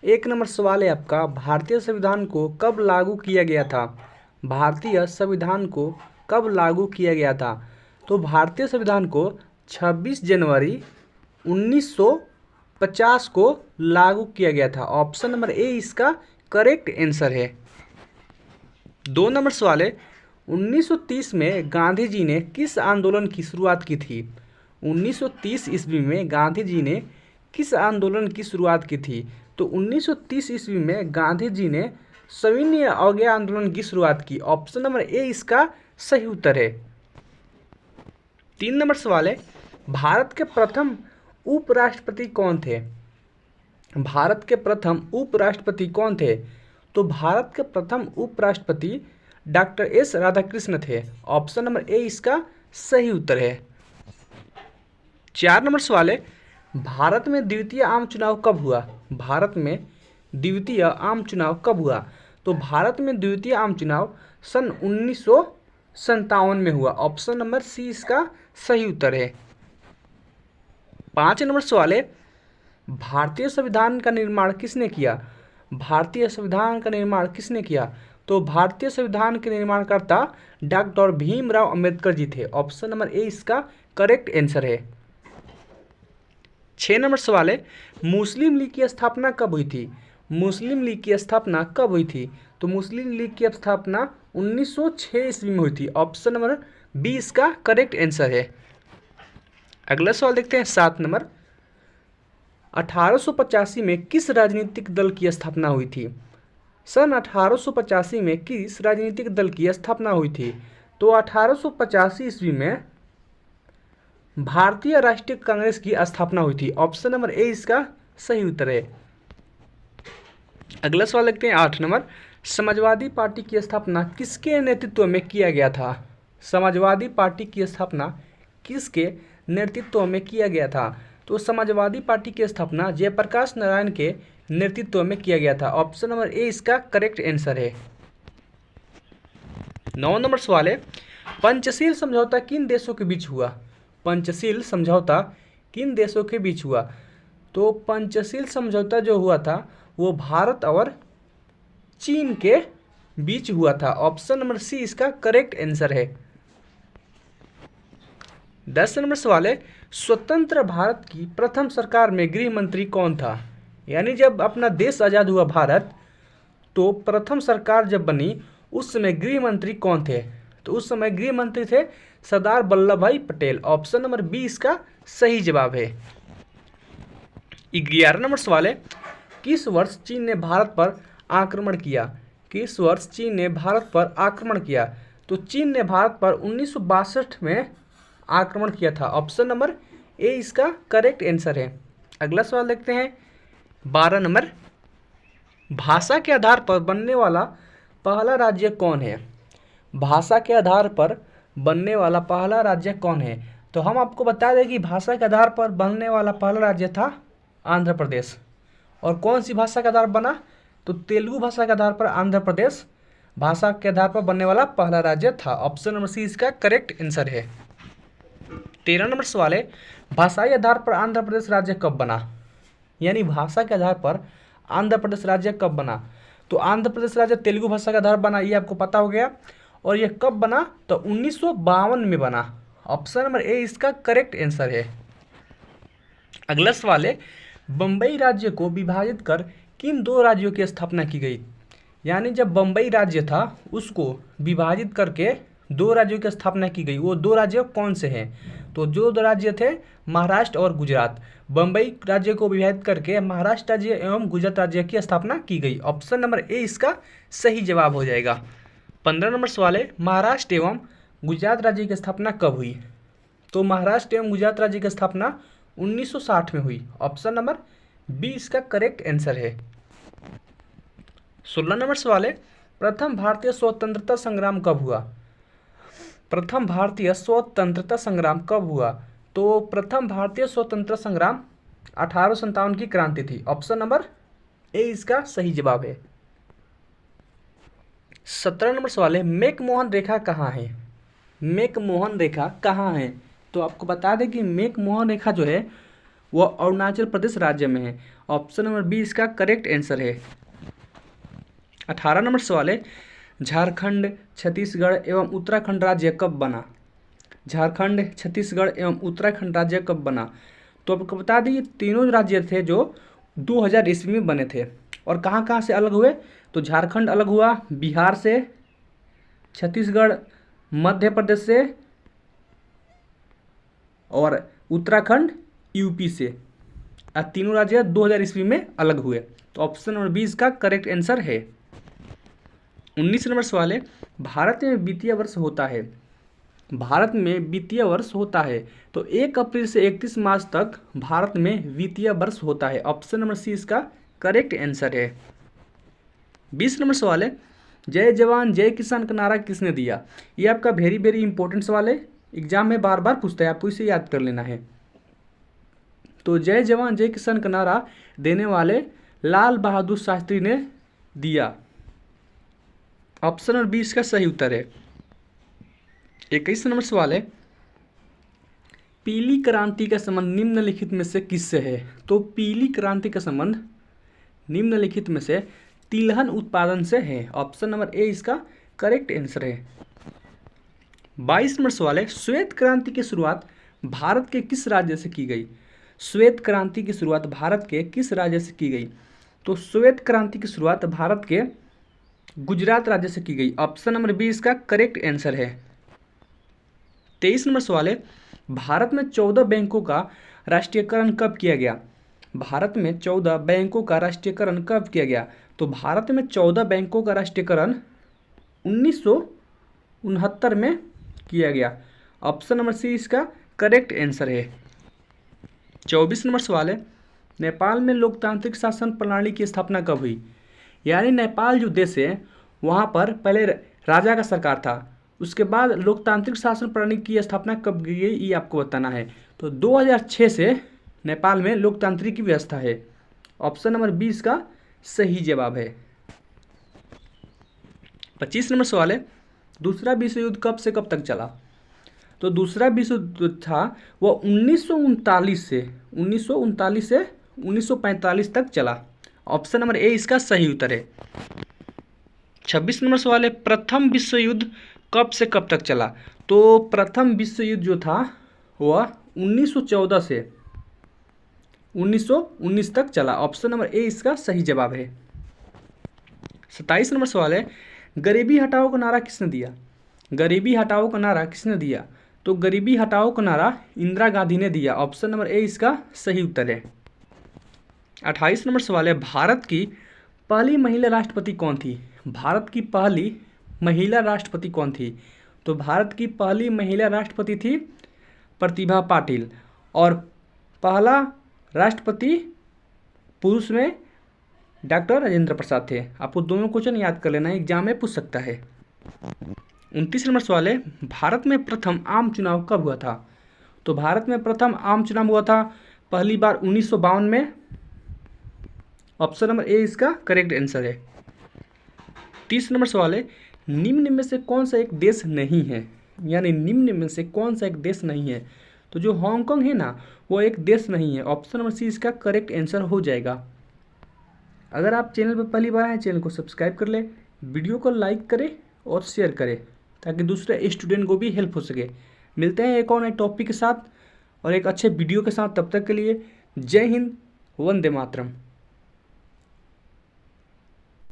एक नंबर सवाल है आपका, भारतीय संविधान को कब लागू किया गया था? भारतीय संविधान को कब लागू किया गया था? तो भारतीय संविधान को 26 जनवरी 1950 को लागू किया गया था। ऑप्शन नंबर ए इसका करेक्ट आंसर है। 2 नंबर सवाल है, 1930 में गांधी जी ने किस आंदोलन की शुरुआत की थी? 1930 ईस्वी में गांधी जी ने किस आंदोलन की शुरुआत की थी? तो 1930 ईस्वी में गांधी जी ने सविनय अवज्ञा आंदोलन की शुरुआत की। ऑप्शन नंबर ए इसका सही उत्तर है। 3 नंबर सवाल है, भारत के प्रथम उपराष्ट्रपति कौन थे? भारत के प्रथम उपराष्ट्रपति कौन थे? तो भारत के प्रथम उपराष्ट्रपति डॉक्टर एस राधाकृष्ण थे। ऑप्शन नंबर ए इसका सही उत्तर है। 4 नंबर सवाल है, भारत में द्वितीय आम चुनाव कब हुआ? भारत में द्वितीय आम चुनाव कब हुआ? तो भारत में द्वितीय आम चुनाव सन 1957 में हुआ। ऑप्शन नंबर सी इसका सही उत्तर है। 5 नंबर सवाल है, भारतीय संविधान का निर्माण किसने किया? भारतीय संविधान का निर्माण किसने किया? तो भारतीय संविधान के निर्माणकर्ता डॉक्टर भीमराव अंबेडकर जी थे। ऑप्शन नंबर ए इसका करेक्ट आंसर है। 6 नंबर सवाल है, मुस्लिम लीग की स्थापना कब हुई थी? मुस्लिम लीग की स्थापना कब हुई थी? तो मुस्लिम लीग की स्थापना 1906 ईस्वी में हुई थी। ऑप्शन नंबर बी इसका करेक्ट आंसर है। अगला सवाल देखते हैं 7 नंबर, 1885 में किस राजनीतिक दल की स्थापना हुई थी? सन 1885 में किस राजनीतिक दल की स्थापना हुई थी? तो 1885 ईस्वी में भारतीय राष्ट्रीय कांग्रेस की स्थापना हुई थी। ऑप्शन नंबर ए इसका सही उत्तर है। अगला सवाल देखते हैं 8 नंबर, समाजवादी पार्टी की स्थापना किसके नेतृत्व में किया गया था? समाजवादी पार्टी की स्थापना किसके नेतृत्व में किया गया था? तो समाजवादी पार्टी की स्थापना जयप्रकाश नारायण के नेतृत्व में किया गया था। ऑप्शन नंबर ए इसका करेक्ट आंसर है। 9 नंबर सवाल है, पंचशील समझौता किन देशों के बीच हुआ? पंचशील समझौता किन देशों के बीच हुआ? तो पंचशील समझौता जो हुआ था वो भारत और चीन के बीच हुआ था। ऑप्शन नंबर सी इसका करेक्ट आंसर है। 10 नंबर सवाल है, स्वतंत्र भारत की प्रथम सरकार में गृह मंत्री कौन था? यानी जब अपना देश आज़ाद हुआ भारत, तो प्रथम सरकार जब बनी उस समय गृह मंत्री कौन थे? तो उस समय गृह मंत्री थे सरदार वल्लभ भाई पटेल। ऑप्शन नंबर बी इसका सही जवाब है। 11 नंबर सवाल है, किस वर्ष चीन ने भारत पर आक्रमण किया? किस वर्ष चीन ने भारत पर आक्रमण किया? तो चीन ने भारत पर 1962 में आक्रमण किया था। ऑप्शन नंबर ए इसका करेक्ट आंसर है। अगला सवाल देखते हैं 12 नंबर, भाषा के आधार पर बनने वाला पहला राज्य कौन है? भाषा के आधार पर बनने वाला पहला राज्य कौन है? तो हम आपको बता दें कि भाषा के आधार पर बनने वाला पहला राज्य था आंध्र प्रदेश। और कौन सी भाषा के आधार पर बना? तो तेलुगु भाषा के आधार पर आंध्र प्रदेश भाषा के आधार पर बनने वाला पहला राज्य था। ऑप्शन नंबर सी इसका करेक्ट आंसर है। 13 नंबर सवाल है, भाषाई आधार पर आंध्र प्रदेश राज्य कब बना? यानी भाषा के आधार पर आंध्र प्रदेश राज्य कब बना? तो आंध्र प्रदेश राज्य तेलुगु भाषा के आधार पर बना, ये आपको पता हो गया। और ये कब बना? तो 1952 में बना। ऑप्शन नंबर ए इसका करेक्ट आंसर है। अगला सवाल है, बम्बई राज्य को विभाजित कर किन दो राज्यों की स्थापना की गई? यानी जब बम्बई राज्य था उसको विभाजित करके दो राज्यों की स्थापना की गई। वो दो राज्य कौन से हैं? तो जो दो राज्य थे महाराष्ट्र और गुजरात। बम्बई राज्य को विभाजित करके महाराष्ट्र राज्य एवं गुजरात राज्य की स्थापना की गई। ऑप्शन नंबर ए इसका सही जवाब हो जाएगा। 15 नंबर सवाल है, महाराष्ट्र एवं गुजरात राज्य की स्थापना कब हुई? तो महाराष्ट्र एवं गुजरात राज्य की स्थापना 1960 में हुई। ऑप्शन नंबर बी इसका करेक्ट आंसर है। 16 नंबर सवाल है, प्रथम भारतीय स्वतंत्रता संग्राम कब हुआ? प्रथम भारतीय स्वतंत्रता संग्राम कब हुआ? तो प्रथम भारतीय स्वतंत्रता संग्राम 1857 की क्रांति थी। ऑप्शन नंबर ए इसका सही जवाब है। 17 नंबर सवाल है, मैकमोहन रेखा कहाँ है? मैकमोहन रेखा कहाँ है? तो आपको बता दें कि मैकमोहन रेखा जो है वह अरुणाचल प्रदेश राज्य में है। ऑप्शन नंबर बी इसका करेक्ट आंसर है। 18 नंबर सवाल है, झारखंड, छत्तीसगढ़ एवं उत्तराखंड राज्य कब बना? झारखंड, छत्तीसगढ़ एवं उत्तराखंड राज्य कब बना? तो आपको बता दें ये तीनों राज्य थे जो 2000 ईस्वी में बने थे। और कहाँ कहाँ से अलग हुए? तो झारखंड अलग हुआ बिहार से, छत्तीसगढ़ मध्य प्रदेश से और उत्तराखंड यूपी से। तीनों राज्य 2000 ईस्वी में अलग हुए। तो ऑप्शन नंबर बी इसका करेक्ट आंसर है। 19 नंबर सवाल है, भारत में वित्तीय वर्ष होता है। भारत में वित्तीय वर्ष होता है तो 1 अप्रैल से 31 मार्च तक भारत में वित्तीय वर्ष होता है। ऑप्शन नंबर सी इसका करेक्ट आंसर है। 20 नंबर सवाल है, जय जवान जय किसान का नारा किसने दिया? ये आपका वेरी वेरी इंपॉर्टेंट सवाल है, एग्जाम में बार बार पूछता है, आपको इसे याद कर लेना है। तो जय जवान जय किसान का नारा देने वाले लाल बहादुर शास्त्री ने दिया। ऑप्शन नंबर बी इसका सही उत्तर है। 21 नंबर सवाल है, पीली क्रांति का संबंध निम्नलिखित में से किससे है? तो पीली क्रांति का संबंध निम्नलिखित में से तिलहन उत्पादन से है। ऑप्शन नंबर ए इसका करेक्ट आंसर है। 22 नंबर सवाल है, श्वेत क्रांति की शुरुआत भारत के किस राज्य से की गई? श्वेत क्रांति की शुरुआत भारत के किस राज्य से की गई? तो श्वेत क्रांति की शुरुआत भारत के गुजरात राज्य से की गई। ऑप्शन नंबर बी इसका करेक्ट आंसर है। 23 नंबर सवाल है, भारत में 14 बैंकों का राष्ट्रीयकरण कब किया गया? भारत में 14 बैंकों का राष्ट्रीयकरण कब किया गया? तो भारत में 14 बैंकों का राष्ट्रीयकरण 1969 में किया गया। ऑप्शन नंबर सी इसका करेक्ट आंसर है। 24 नंबर सवाल है, नेपाल में लोकतांत्रिक शासन प्रणाली की स्थापना कब हुई? यानी नेपाल जो देश है वहाँ पर पहले राजा का सरकार था, उसके बाद लोकतांत्रिक शासन प्रणाली की स्थापना कब की गई ये आपको बताना है। तो 2006 से नेपाल में लोकतांत्रिक की व्यवस्था है। ऑप्शन नंबर बी इसका सही जवाब है। 25 नंबर सवाल है, दूसरा विश्व युद्ध कब से कब तक चला? तो दूसरा विश्व युद्ध था वह 1939 से 1945 तक चला। ऑप्शन नंबर ए इसका सही उत्तर है। 26 नंबर सवाल है, प्रथम विश्व युद्ध कब से कब तक चला? तो प्रथम विश्व युद्ध जो था वह 1914 से 1919 तक चला। ऑप्शन नंबर ए इसका सही जवाब है। 27 नंबर सवाल है, गरीबी हटाओ का नारा किसने दिया? गरीबी हटाओ का नारा किसने दिया? तो गरीबी हटाओ का नारा इंदिरा गांधी ने दिया। ऑप्शन नंबर ए इसका सही उत्तर है। 28 नंबर सवाल है, भारत की पहली महिला राष्ट्रपति कौन थी? भारत की पहली महिला राष्ट्रपति कौन थी? तो भारत की पहली महिला राष्ट्रपति थी प्रतिभा पाटिल और पहला राष्ट्रपति पुरुष में डॉक्टर राजेंद्र प्रसाद थे। आपको दोनों क्वेश्चन याद कर लेना है, एग्जाम में पूछ सकता है। 29 नंबर सवाल है, भारत में प्रथम आम चुनाव कब हुआ था? तो भारत में प्रथम आम चुनाव हुआ था पहली बार 1952 में। ऑप्शन नंबर ए इसका करेक्ट आंसर है। 30 नंबर सवाल है, निम्न में से कौन सा एक देश नहीं है? यानी निम्न में से कौन सा एक देश नहीं है? तो जो हांगकांग है ना वो एक देश नहीं है। ऑप्शन नंबर सी इसका करेक्ट आंसर हो जाएगा। अगर आप चैनल पर पहली बार आए चैनल को सब्सक्राइब कर ले, वीडियो को लाइक करें और शेयर करें ताकि दूसरे स्टूडेंट को भी हेल्प हो सके। मिलते हैं एक और नए टॉपिक के साथ और एक अच्छे वीडियो के साथ। तब तक के लिए जय हिंद, वंदे मातरम।